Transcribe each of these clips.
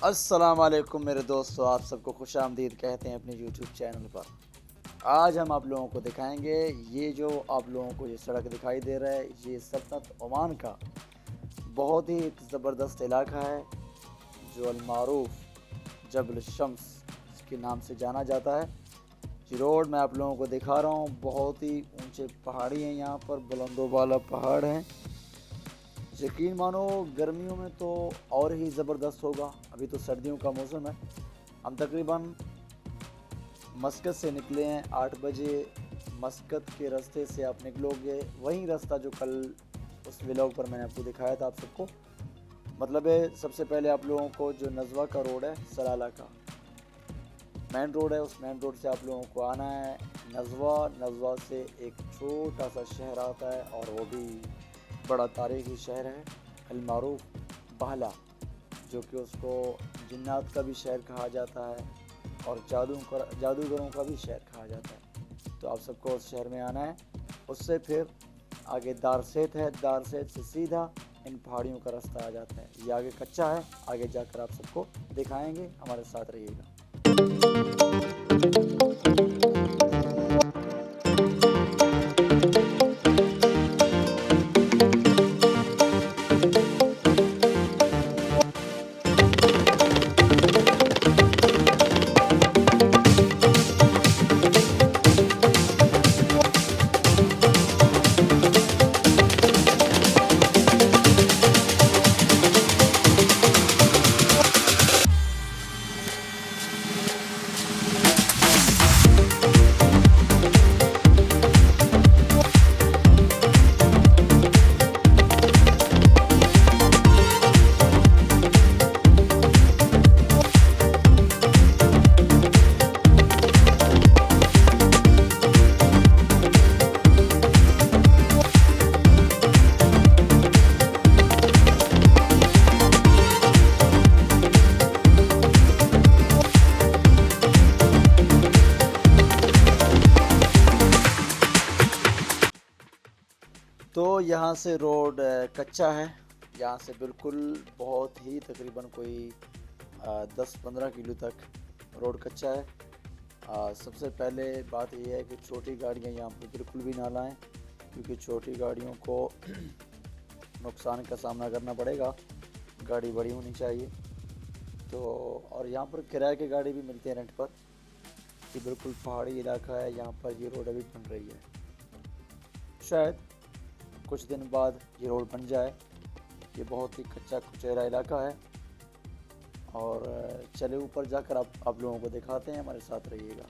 अस्सलाम वालेकुम मेरे दोस्तों, आप सबको खुश आमदीद कहते हैं अपने यूट्यूब चैनल पर। आज हम आप लोगों को दिखाएंगे ये जो आप लोगों को ये सड़क दिखाई दे रहा है, ये सल्तनत ओमान का बहुत ही एक ज़बरदस्त इलाका है जो अलमारूफ जबल शम्स के नाम से जाना जाता है। ये रोड मैं आप लोगों को दिखा रहा हूँ, बहुत ही ऊंचे पहाड़ी हैं, यहाँ पर बुलंदो वाला पहाड़ है। यकीन मानो गर्मियों में तो और ही ज़बरदस्त होगा। अभी तो सर्दियों का मौसम है। हम तकरीबन मस्कत से निकले हैं 8 बजे। मस्कत के रास्ते से आप निकलोगे वही रास्ता जो कल उस व्लॉग पर मैंने आपको दिखाया था आप सबको। मतलब है सबसे पहले आप लोगों को जो नज़वा का रोड है, सलाला का मेन रोड है, उस मेन रोड से आप लोगों को आना है नज़वा से एक छोटा सा शहर आता है और वो भी बड़ा तारीखी शहर है, अलमारूफ बहला, जो कि उसको जिन्नात का भी शहर कहा जाता है और जादूगरों का भी शहर कहा जाता है। तो आप सबको उस शहर में आना है। उससे फिर आगे दारसेत है, दारसेत से सीधा इन पहाड़ियों का रास्ता आ जाता है। ये आगे कच्चा है, आगे जाकर आप सबको दिखाएंगे, हमारे साथ रहिएगा। तो यहाँ से रोड कच्चा है, यहाँ से बिल्कुल बहुत ही तकरीबन कोई 10-15 किलो तक रोड कच्चा है। सबसे पहले बात यह है कि छोटी गाड़ियाँ यहाँ पर बिल्कुल भी ना लाएं, क्योंकि छोटी गाड़ियों को नुकसान का सामना करना पड़ेगा। गाड़ी बड़ी होनी चाहिए। तो और यहाँ पर किराए की गाड़ी भी मिलती है रेंट पर। ये बिल्कुल पहाड़ी इलाका है, यहाँ पर ये रोड अभी बन रही है। शायद कुछ दिन बाद ये रोड बन जाए। ये बहुत ही कच्चा कुचेरा इलाका है और चले ऊपर जाकर आप लोगों को दिखाते हैं, हमारे साथ रहिएगा।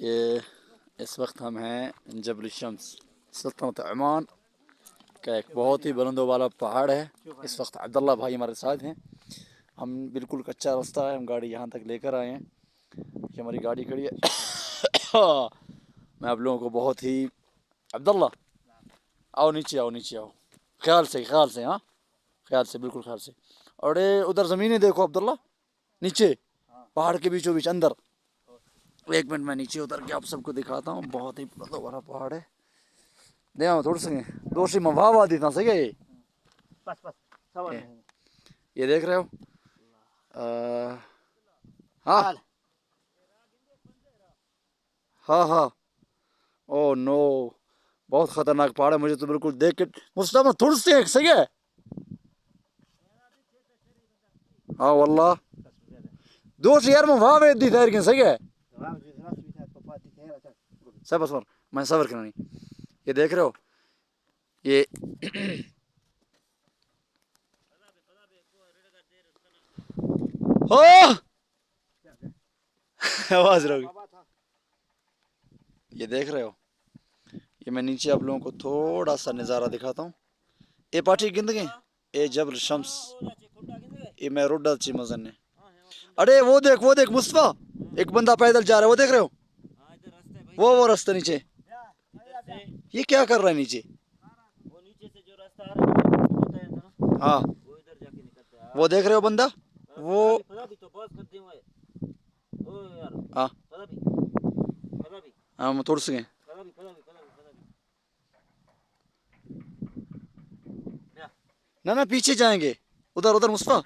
ये इस वक्त हम हैं जबल शम्स, सल्तनत ओमान का एक बहुत ही बुलंदों वाला पहाड़ है। इस वक्त अब्दुल्ला भाई हमारे साथ हैं। हम बिल्कुल कच्चा रास्ता है, हम गाड़ी यहाँ तक लेकर आए हैं। ये हमारी गाड़ी खड़ी है। मैं आप लोगों को बहुत ही, अब्दुल्ला आओ नीचे आओ नीचे आओ, ख्याल से हाँ, ख्याल से बिल्कुल ख्याल से। और ये उधर ज़मीनें देखो अब्दुल्ला, नीचे पहाड़ के बीचों बीच अंदर। एक मिनट मैं नीचे उतर के आप सबको दिखाता हूँ। बहुत ही बड़ा पहाड़ है। देखो थोड़ी सी दोषी मवावा देता सही है ये। बस बस सवाल ये, नहीं। ये देख रहे हो? हाँ हाँ हाँ। ओ नो, बहुत खतरनाक पहाड़ है। मुझे तो बिल्कुल देख के मुस्तफा थोड़ी सी सही है। हाँ वल्लाह दोष यार मवावा दी था लेकिन सही है। सब सबर, मैं सबर करना नहीं। ये देख रहे हो ये हो आवाज रहोगी। ये देख रहे हो, ये मैं नीचे आप लोगों को थोड़ा सा नज़ारा दिखाता हूँ। ये पार्टी गिंदगी ये जबल शम्स, ये मैं रोड डालची मजन ने। अरे वो देख मुस्तफा, एक बंदा पैदल जा रहा है, वो देख रहे हो? वो रास्ता नीचे, ये क्या कर रहा है नीचे? वो नीचे से जो रास्ता आ रहा है ना, हाँ वो इधर जाके निकलता है। वो देख रहे हो बंदा वो। पता भी तो बहुत करते हुए ओ यार, हाँ पता भी हाँ हम थोड़ी सी गए। पता भी या ना ना पीछे जाएंगे, उधर उधर मुस्तफा। आ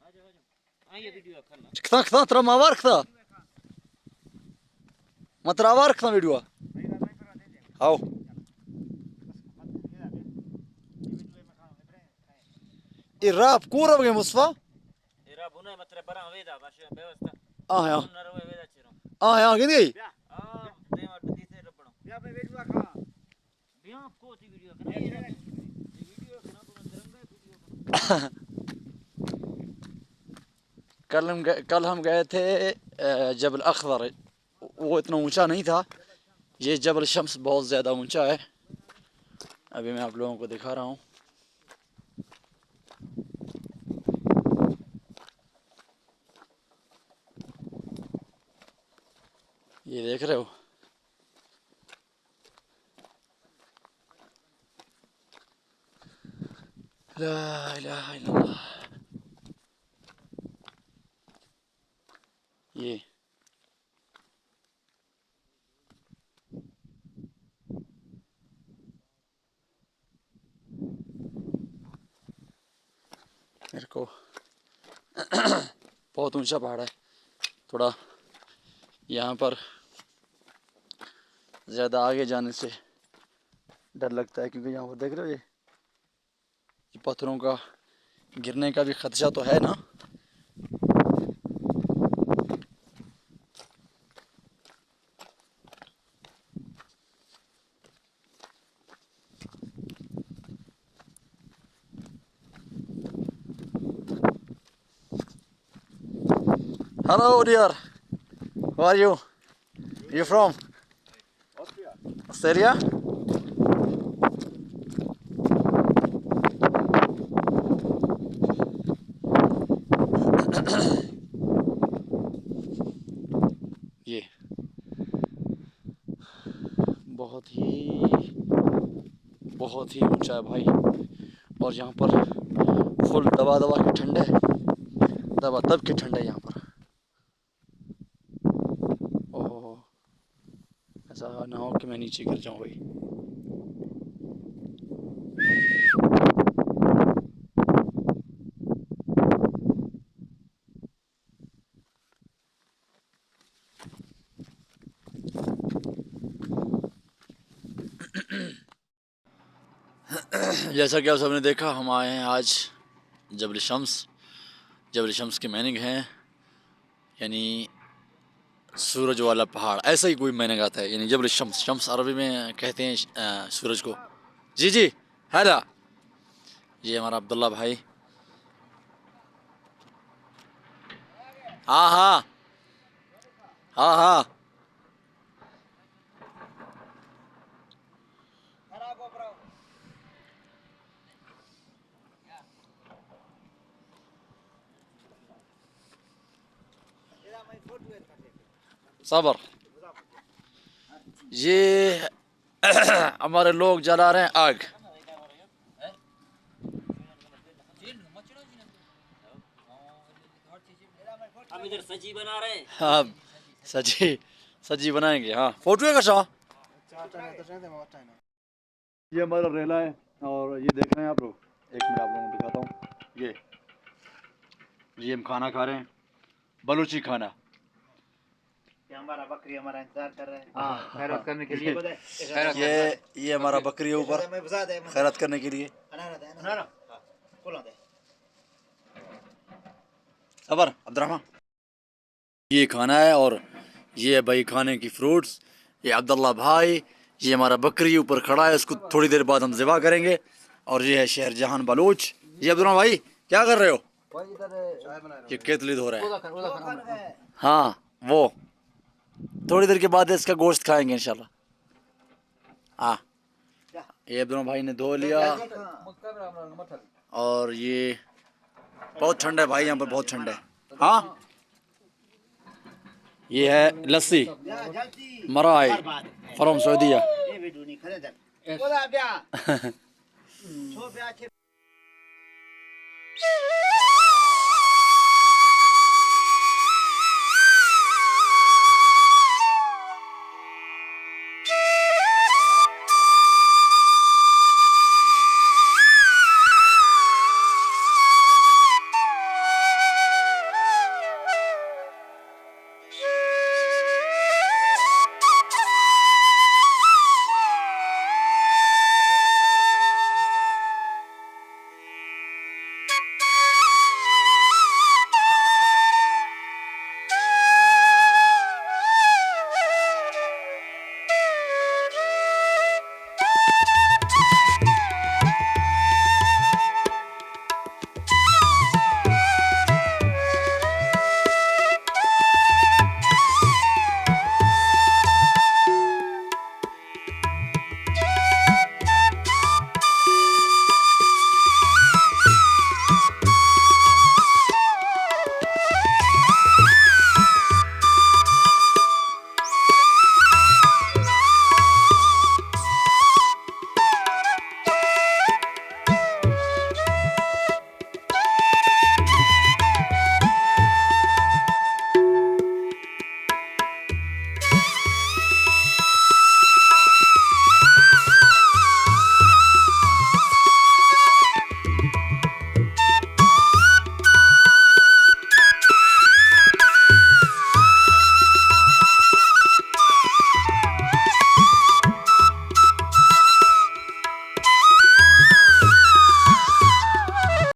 जाओ ये वीडियो करना। खता खता तरा मावार खता मतरावार खता वीडियो आओ। ये राप कूर गए मुस्तफा। तेरा बुना मतलब बरा वेदा भाषा व्यवस्था हाँ हाँ नरवे वेदा चिरो हाँ हाँ गिन गई। आ देवा तीसरे रपड़ो या मैं वीडियो खा बिया को सी वीडियो करना, ये वीडियो करना तो तिरंगा वीडियो करना। कल हम गए थे जबल अखदर, वो इतना ऊंचा नहीं था। ये जबल शम्स बहुत ज़्यादा ऊंचा है। अभी मैं आप लोगों को दिखा रहा हूँ। ये देख रहे हो? ला इलाहा इल्लल्लाह। ये मेरे को बहुत ऊंचा पहाड़ है। थोड़ा यहाँ पर ज़्यादा आगे जाने से डर लगता है, क्योंकि यहाँ पर देख रहे हो ये पत्थरों का गिरने का भी खदशा तो है ना। Hello dear, how are you? You from Austria. Australia? ये बहुत ही ऊंचा है भाई। और यहाँ पर फुल दबा दबा के ठंड है, दबा तब के ठंड है यहाँ पर। ओह ऐसा ना हो कि मैं नीचे गिर जाऊँ भाई। जैसा कि आप सबने देखा, हम आए हैं आज जबल शम्स। जबल शम्स की मीनिंग है यानी सूरज वाला पहाड़, ऐसा ही कोई मैंने कहा था, यानी जबल शम्स, शम्स अरबी में कहते हैं सूरज को। जी जी हैला, ये हमारा अब्दुल्ला भाई। हाँ हाँ हाँ हाँ। सबर, ये हमारे लोग जला रहे हैं आग। हम इधर सजी बना रहे हैं। हाँ सजी, सजी बनाएंगे। हाँ फोटो है कशा। ये हमारा रेला है और ये देख रहे हैं आप लोग, एक मिनट आप लोगों को दिखाता हूँ। ये हम खाना खा रहे हैं, बलूची खाना। ये हमारा बकरी हमारा इंतजार कर रहा है। हाँ, खैरत करने के लिए। ये हमारा बकरी है ऊपर खैरत करने के लिए। सबर अब्दुर्रहमान, ये खाना है और ये है भाई खाने की फ्रूट्स। ये अब्दुल्ला भाई, ये हमारा बकरी ऊपर खड़ा है, इसको थोड़ी देर बाद हम ज़िबा करेंगे। और ये है शहर जहान बलूच। ये अब्दुल्ला भाई क्या कर रहे हो? ये केतली धो रहा है। हाँ वो थोड़ी देर के बाद इसका गोश्त खाएंगे इंशाल्लाह। हाँ ये अब्दुल्ला भाई ने धो लिया। और ये बहुत ठंडा है भाई, यहाँ पर बहुत ठंडा है। हाँ ये है लस्सी मराई फ्रॉम सऊदीया।